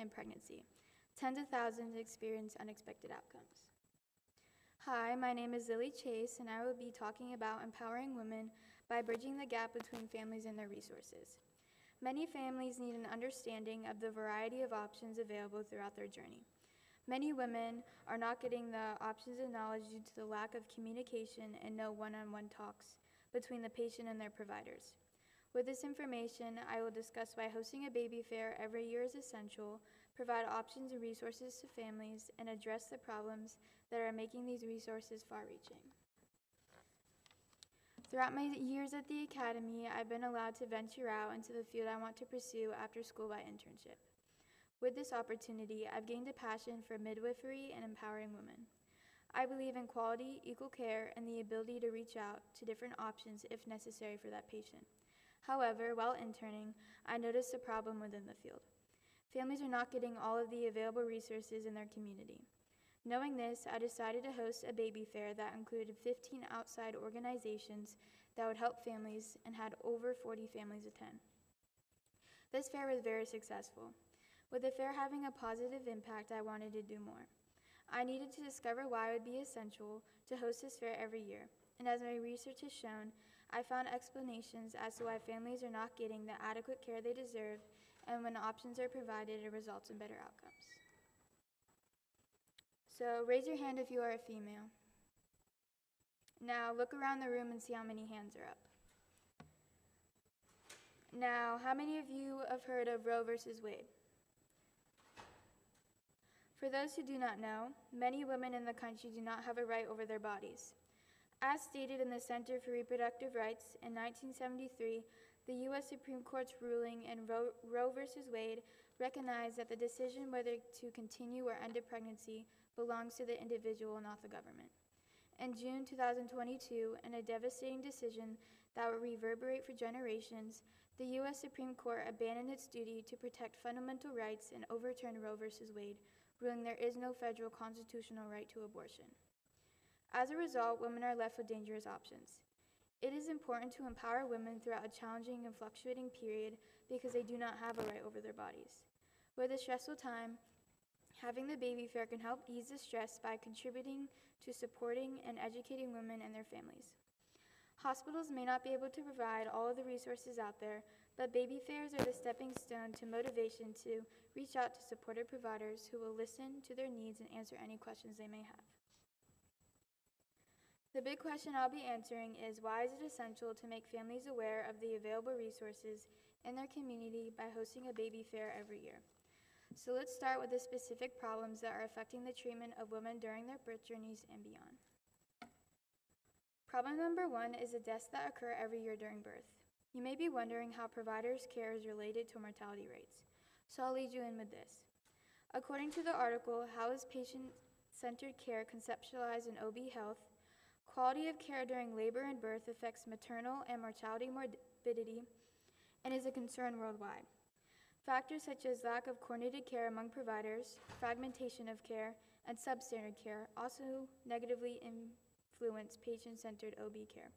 and pregnancy. Tens of thousands experience unexpected outcomes. Hi, my name is Lily Chase, and I will be talking about empowering women by bridging the gap between families and their resources. Many families need an understanding of the variety of options available throughout their journey. Many women are not getting the options and knowledge due to the lack of communication and no one-on-one talks between the patient and their providers. With this information, I will discuss why hosting a baby fair every year is essential, provide options and resources to families, and address the problems that are making these resources far-reaching. Throughout my years at the Academy, I've been allowed to venture out into the field I want to pursue after school by internship. With this opportunity, I've gained a passion for midwifery and empowering women. I believe in quality, equal care, and the ability to reach out to different options if necessary for that patient. However, while interning, I noticed a problem within the field. Families are not getting all of the available resources in their community. Knowing this, I decided to host a baby fair that included 15 outside organizations that would help families and had over 40 families attend. This fair was very successful. With the fair having a positive impact, I wanted to do more. I needed to discover why it would be essential to host this fair every year, and as my research has shown, I found explanations as to why families are not getting the adequate care they deserve, and when options are provided, it results in better outcomes. So raise your hand if you are a female. Now look around the room and see how many hands are up. Now, how many of you have heard of Roe versus Wade? For those who do not know, many women in the country do not have a right over their bodies. As stated in the Center for Reproductive Rights in 1973, the U.S. Supreme Court's ruling in Roe versus Wade recognized that the decision whether to continue or end a pregnancy belongs to the individual, not the government. In June 2022, in a devastating decision that will reverberate for generations, the U.S. Supreme Court abandoned its duty to protect fundamental rights and overturned Roe versus Wade, ruling there is no federal constitutional right to abortion. As a result, women are left with dangerous options. It is important to empower women throughout a challenging and fluctuating period because they do not have a right over their bodies. With a stressful time, having the baby fair can help ease the stress by contributing to supporting and educating women and their families. Hospitals may not be able to provide all of the resources out there, but baby fairs are the stepping stone to motivation to reach out to supportive providers who will listen to their needs and answer any questions they may have. The big question I'll be answering is, why is it essential to make families aware of the available resources in their community by hosting a baby fair every year? So let's start with the specific problems that are affecting the treatment of women during their birth journeys and beyond. Problem number 1 is the deaths that occur every year during birth. You may be wondering how providers' care is related to mortality rates, so I'll lead you in with this. According to the article, How is Patient-Centered Care Conceptualized in OB Health? Quality of care during labor and birth affects maternal and mortality morbidity and is a concern worldwide. Factors such as lack of coordinated care among providers, fragmentation of care, and substandard care also negatively influence patient-centered OB care.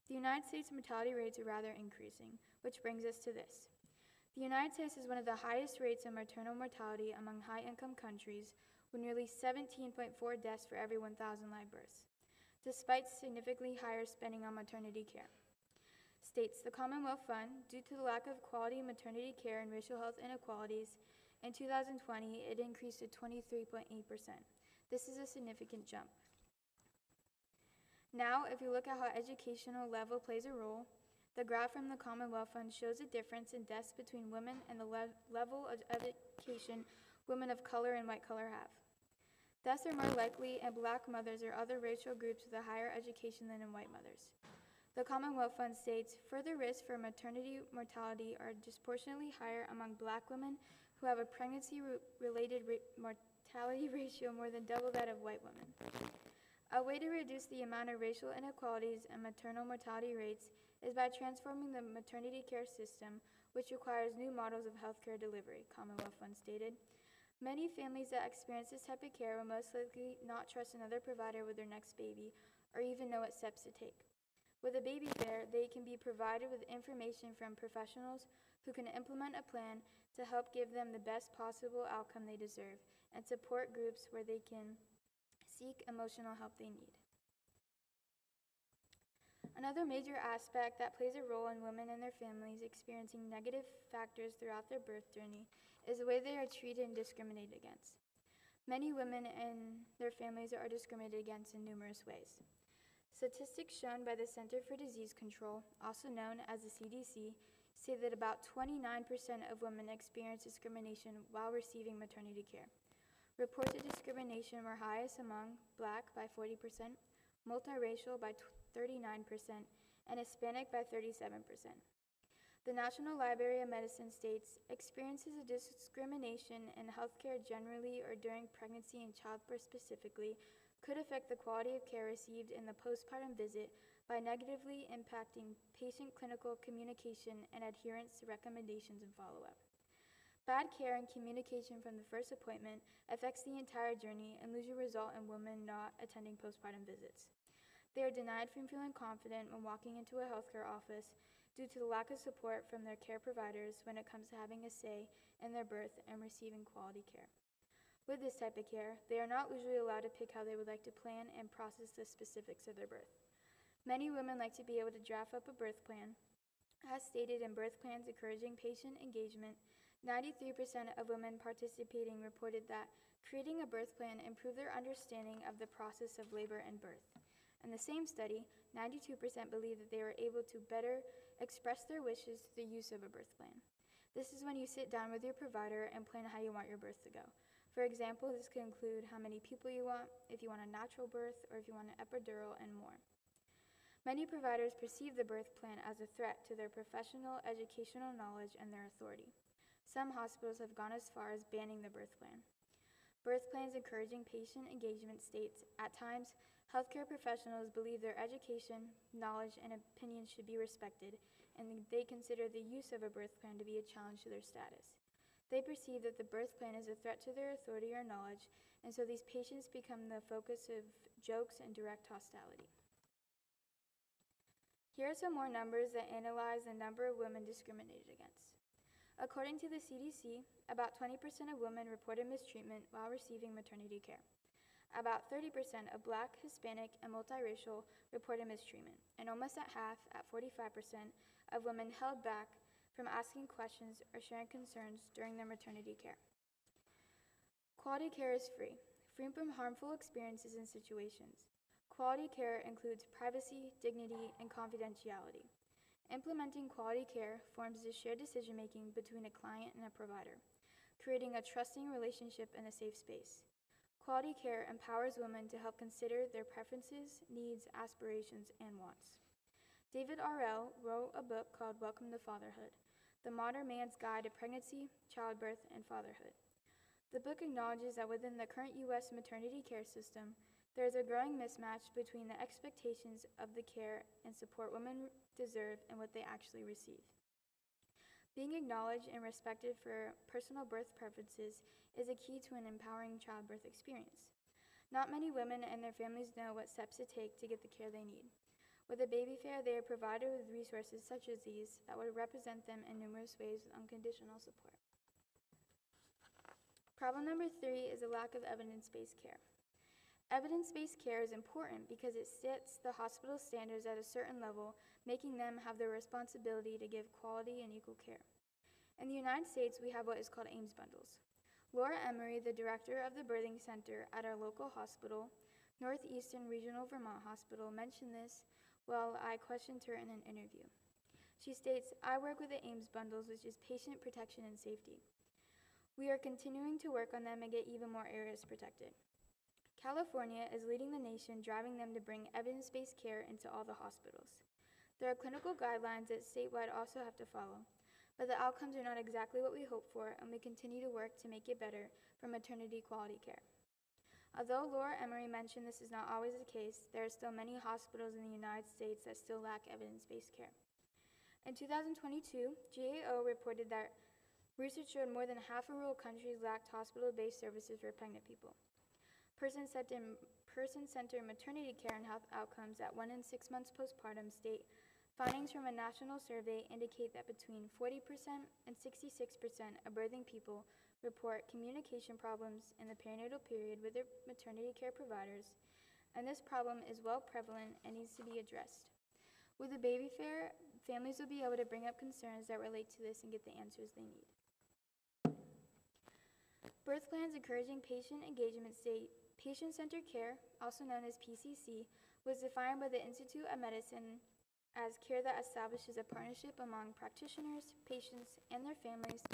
The United States mortality rates are rather increasing, which brings us to this. The United States has one of the highest rates of maternal mortality among high-income countries, with nearly 17.4 deaths for every 1,000 live births, despite significantly higher spending on maternity care. States the Commonwealth Fund, due to the lack of quality maternity care and racial health inequalities, in 2020 it increased to 23.8%. This is a significant jump. Now, if you look at how educational level plays a role, the graph from the Commonwealth Fund shows a difference in deaths between women and the level of education women of color and white color have. Deaths are more likely in Black mothers or other racial groups with a higher education than in white mothers. The Commonwealth Fund states, further risks for maternity mortality are disproportionately higher among Black women who have a pregnancy-related mortality ratio more than double that of white women. A way to reduce the amount of racial inequalities and maternal mortality rates is by transforming the maternity care system, which requires new models of healthcare delivery, Commonwealth Fund stated. Many families that experience this type of care will most likely not trust another provider with their next baby or even know what steps to take. With a baby fair, they can be provided with information from professionals who can implement a plan to help give them the best possible outcome they deserve, and support groups where they can seek emotional help they need. Another major aspect that plays a role in women and their families experiencing negative factors throughout their birth journey is the way they are treated and discriminated against. Many women and their families are discriminated against in numerous ways. Statistics shown by the Center for Disease Control, also known as the CDC, say that about 29% of women experience discrimination while receiving maternity care. Reports of discrimination were highest among Black by 40%, multiracial by 39%, and Hispanic by 37%. The National Library of Medicine states, experiences of discrimination in healthcare generally or during pregnancy and childbirth specifically could affect the quality of care received in the postpartum visit by negatively impacting patient clinical communication and adherence to recommendations and follow-up. Bad care and communication from the first appointment affects the entire journey and usually result in women not attending postpartum visits. They are denied from feeling confident when walking into a healthcare office due to the lack of support from their care providers when it comes to having a say in their birth and receiving quality care. With this type of care, they are not usually allowed to pick how they would like to plan and process the specifics of their birth. Many women like to be able to draft up a birth plan. As stated in birth plans encouraging patient engagement, 93% of women participating reported that creating a birth plan improved their understanding of the process of labor and birth. In the same study, 92% believed that they were able to better express their wishes through the use of a birth plan. This is when you sit down with your provider and plan how you want your birth to go. For example, this could include how many people you want, if you want a natural birth, or if you want an epidural, and more. Many providers perceive the birth plan as a threat to their professional, educational knowledge and their authority. Some hospitals have gone as far as banning the birth plan. Birth plans encouraging patient engagement states, at times, healthcare professionals believe their education, knowledge, and opinions should be respected, and they consider the use of a birth plan to be a challenge to their status. They perceive that the birth plan is a threat to their authority or knowledge, and so these patients become the focus of jokes and direct hostility. Here are some more numbers that analyze the number of women discriminated against. According to the CDC, about 20% of women reported mistreatment while receiving maternity care. About 30% of Black, Hispanic, and multiracial reported mistreatment, and almost at half, at 45%, of women held back from asking questions or sharing concerns during their maternity care. Quality care is free from harmful experiences and situations. Quality care includes privacy, dignity, and confidentiality. Implementing quality care forms the shared decision-making between a client and a provider, creating a trusting relationship and a safe space. Quality care empowers women to help consider their preferences, needs, aspirations, and wants. David R.L. wrote a book called Welcome to Fatherhood, The Modern Man's Guide to Pregnancy, Childbirth, and Fatherhood. The book acknowledges that within the current U.S. maternity care system, there is a growing mismatch between the expectations of the care and support women deserve and what they actually receive. Being acknowledged and respected for personal birth preferences is a key to an empowering childbirth experience. Not many women and their families know what steps to take to get the care they need. With a baby fair, they are provided with resources such as these that would represent them in numerous ways with unconditional support. Problem number 3 is a lack of evidence-based care. Evidence-based care is important because it sets the hospital standards at a certain level, making them have the responsibility to give quality and equal care. In the United States, we have what is called Ames bundles. Laura Emery, the director of the birthing center at our local hospital, Northeastern Regional Vermont Hospital, mentioned this while I questioned her in an interview. She states, "I work with the Ames bundles, which is patient protection and safety. We are continuing to work on them and get even more areas protected. California is leading the nation, driving them to bring evidence-based care into all the hospitals. There are clinical guidelines that statewide also have to follow, but the outcomes are not exactly what we hope for, and we continue to work to make it better for maternity quality care." Although Laura Emery mentioned this is not always the case, there are still many hospitals in the United States that still lack evidence-based care. In 2022, GAO reported that research showed more than half of rural countries lacked hospital-based services for pregnant people. Person-centered maternity care and health outcomes at 1 and 6 months postpartum state Findings from a national survey indicate that between 40% and 66% of birthing people report communication problems in the perinatal period with their maternity care providers, and this problem is well prevalent and needs to be addressed. With the baby fair, families will be able to bring up concerns that relate to this and get the answers they need. Birth plans encouraging patient engagement state. Patient-centered care, also known as PCC, was defined by the Institute of Medicine as care that establishes a partnership among practitioners, patients, and their families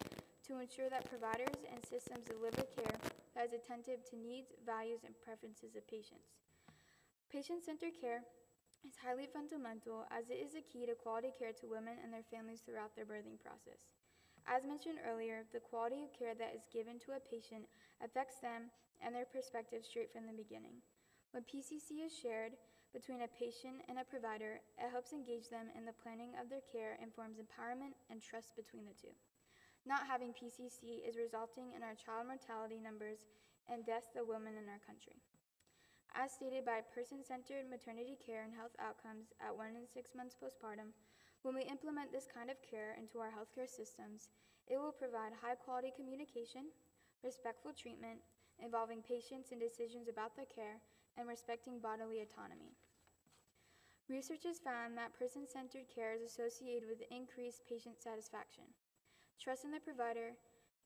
to ensure that providers and systems deliver care that is attentive to needs, values, and preferences of patients. Patient-centered care is highly fundamental as it is a key to quality care to women and their families throughout their birthing process. As mentioned earlier, the quality of care that is given to a patient affects them and their perspective straight from the beginning. When PCC is shared between a patient and a provider, it helps engage them in the planning of their care and forms empowerment and trust between the two. Not having PCC is resulting in our child mortality numbers and deaths of women in our country. As stated by Person-Centered Maternity Care and Health Outcomes at 1 and 6 months postpartum, when we implement this kind of care into our healthcare systems, it will provide high-quality communication, respectful treatment, involving patients in decisions about their care, and respecting bodily autonomy. Research has found that person-centered care is associated with increased patient satisfaction, trust in the provider,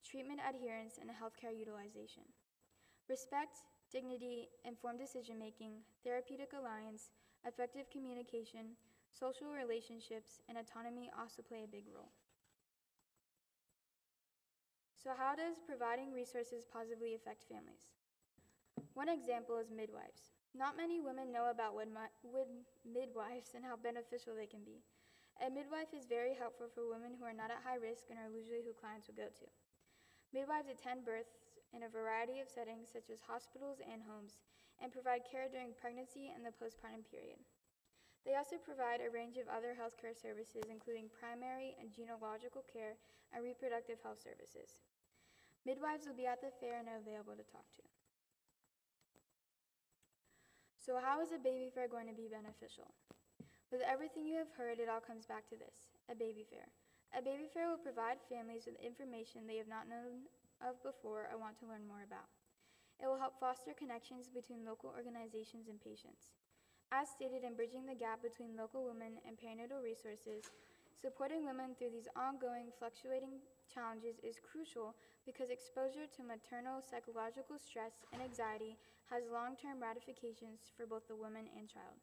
treatment adherence, and healthcare utilization. Respect, dignity, informed decision-making, therapeutic alliance, effective communication, social relationships, and autonomy also play a big role. So how does providing resources positively affect families? One example is midwives. Not many women know about midwives and how beneficial they can be. A midwife is very helpful for women who are not at high risk and are usually who clients will go to. Midwives attend births in a variety of settings such as hospitals and homes and provide care during pregnancy and the postpartum period. They also provide a range of other healthcare services, including primary and gynecological care and reproductive health services. Midwives will be at the fair and are available to talk to. So how is a baby fair going to be beneficial? With everything you have heard, it all comes back to this, a baby fair. A baby fair will provide families with information they have not known of before or want to learn more about. It will help foster connections between local organizations and patients. As stated in Bridging the Gap Between Local Women and Perinatal Resources, supporting women through these ongoing, fluctuating challenges is crucial because exposure to maternal psychological stress and anxiety has long-term ramifications for both the woman and child.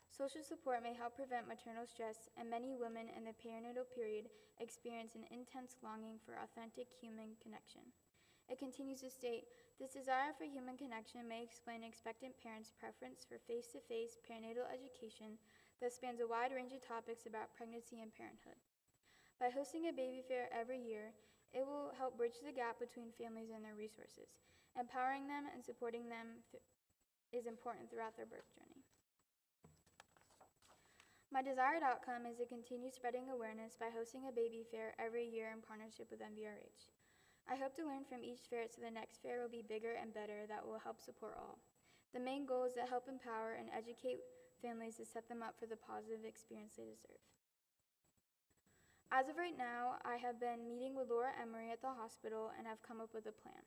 Social support may help prevent maternal stress, and many women in the perinatal period experience an intense longing for authentic human connection. It continues to state, this desire for human connection may explain expectant parents' preference for face-to-face perinatal education that spans a wide range of topics about pregnancy and parenthood. By hosting a baby fair every year, it will help bridge the gap between families and their resources. Empowering them and supporting them is important throughout their birth journey. My desired outcome is to continue spreading awareness by hosting a baby fair every year in partnership with MVRH. I hope to learn from each fair so the next fair will be bigger and better that will help support all. The main goal is to help empower and educate families to set them up for the positive experience they deserve. As of right now, I have been meeting with Laura Emery at the hospital and have come up with a plan.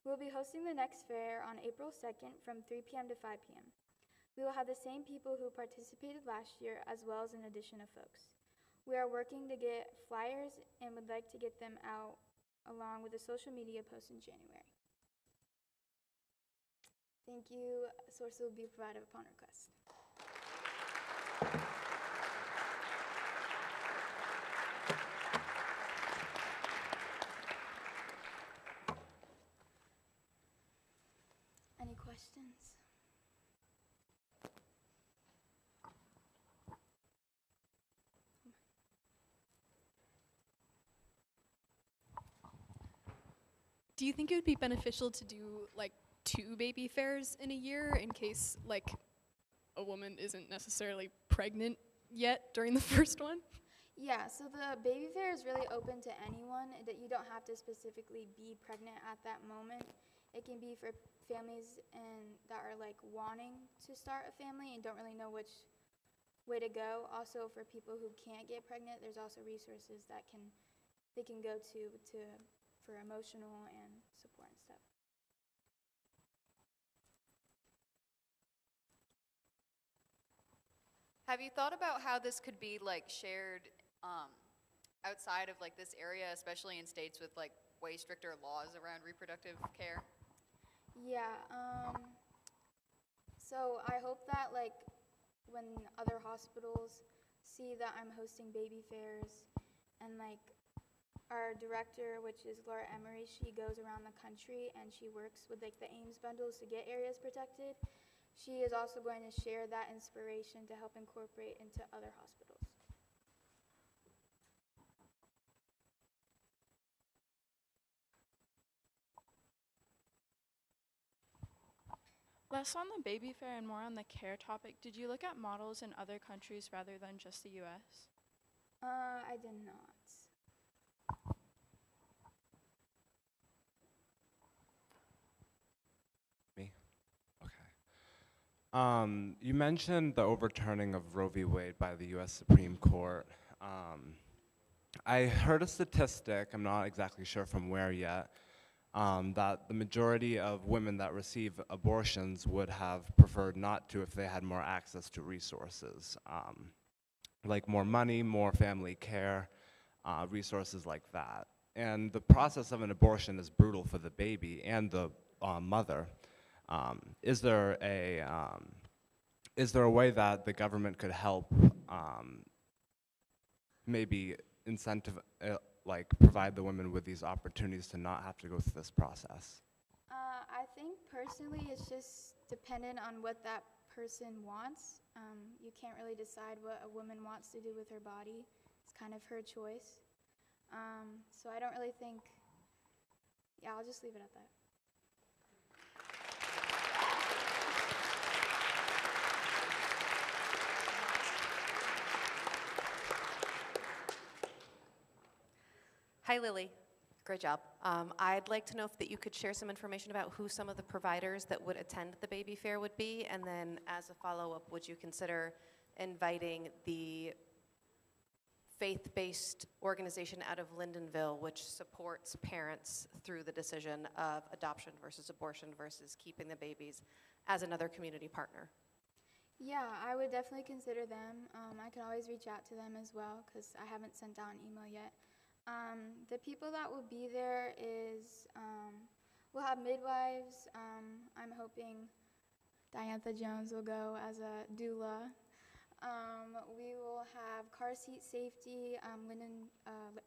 We'll be hosting the next fair on April 2nd from 3 p.m. to 5 p.m. We will have the same people who participated last year as well as an addition of folks. We are working to get flyers and would like to get them out along with a social media post in January. Thank you. Sources will be provided upon request. Any questions? Do you think it would be beneficial to do like 2 baby fairs in a year in case like a woman isn't necessarily pregnant yet during the first one? Yeah, so the baby fair is really open to anyone, that you don't have to specifically be pregnant at that moment. It can be for families that are like wanting to start a family and don't really know which way to go. Also, for people who can't get pregnant, there's also resources that they can go to for emotional and support and stuff. Have you thought about how this could be like shared outside of like this area, especially in states with like way stricter laws around reproductive care? Yeah, so I hope that like when other hospitals see that I'm hosting baby fairs and like our director, which is Laura Emery, she goes around the country and she works with like the Ames bundles to get areas protected. She is also going to share that inspiration to help incorporate into other hospitals. Less on the baby fair and more on the care topic, did you look at models in other countries rather than just the US? I did not. Me? Okay. You mentioned the overturning of Roe v. Wade by the US Supreme Court. I heard a statistic, I'm not exactly sure from where yet, that the majority of women that receive abortions would have preferred not to if they had more access to resources, like more money, more family care, resources like that. And the process of an abortion is brutal for the baby and the mother. Is there a way that the government could help maybe like provide the women with these opportunities to not have to go through this process? I think personally it's just dependent on what that person wants. You can't really decide what a woman wants to do with her body. It's kind of her choice. So I don't really think, yeah, I'll just leave it at that. Hi, Lily. Great job. I'd like to know if that you could share some information about who some of the providers that would attend the baby fair would be, and then as a follow-up, would you consider inviting the faith-based organization out of Lyndonville, which supports parents through the decision of adoption versus abortion versus keeping the babies, as another community partner? Yeah, I would definitely consider them. I can always reach out to them as well because I haven't sent out an email yet. The people that will be there is, we'll have midwives. I'm hoping Diantha Jones will go as a doula. We will have car seat safety. Linden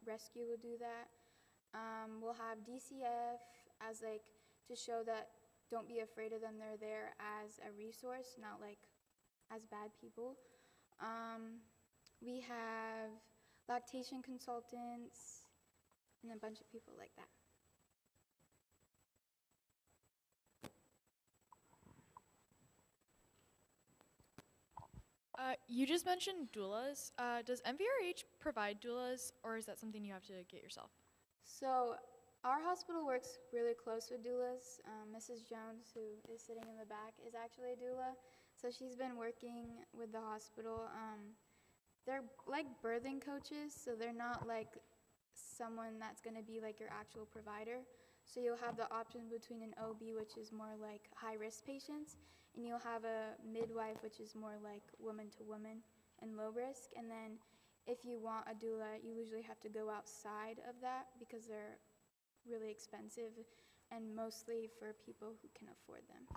Rescue will do that. We'll have DCF as like to show that don't be afraid of them. They're there as a resource, not like as bad people. We have lactation consultants and a bunch of people like that. You just mentioned doulas. Does MVRH provide doulas, or is that something you have to get yourself? So our hospital works really close with doulas. Mrs. Jones, who is sitting in the back, is actually a doula. So she's been working with the hospital. They're like birthing coaches, so they're not like someone that's going to be like your actual provider. So you'll have the option between an OB, which is more like high-risk patients, and you'll have a midwife, which is more like woman-to-woman and low risk. And then if you want a doula, you usually have to go outside of that because they're really expensive and mostly for people who can afford them.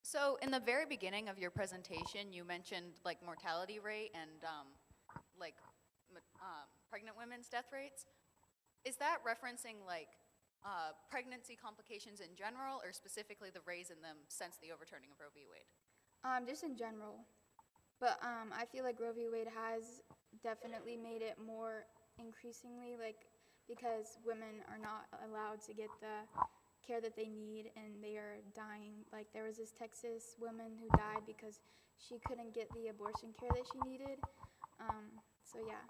So in the very beginning of your presentation, you mentioned like mortality rate and pregnant women's death rates. Is that referencing like pregnancy complications in general, or specifically the raise in them since the overturning of Roe v. Wade? Just in general. But I feel like Roe v. Wade has definitely made it more increasingly, like, because women are not allowed to get the care that they need and they are dying. Like, there was this Texas woman who died because she couldn't get the abortion care that she needed. So yeah.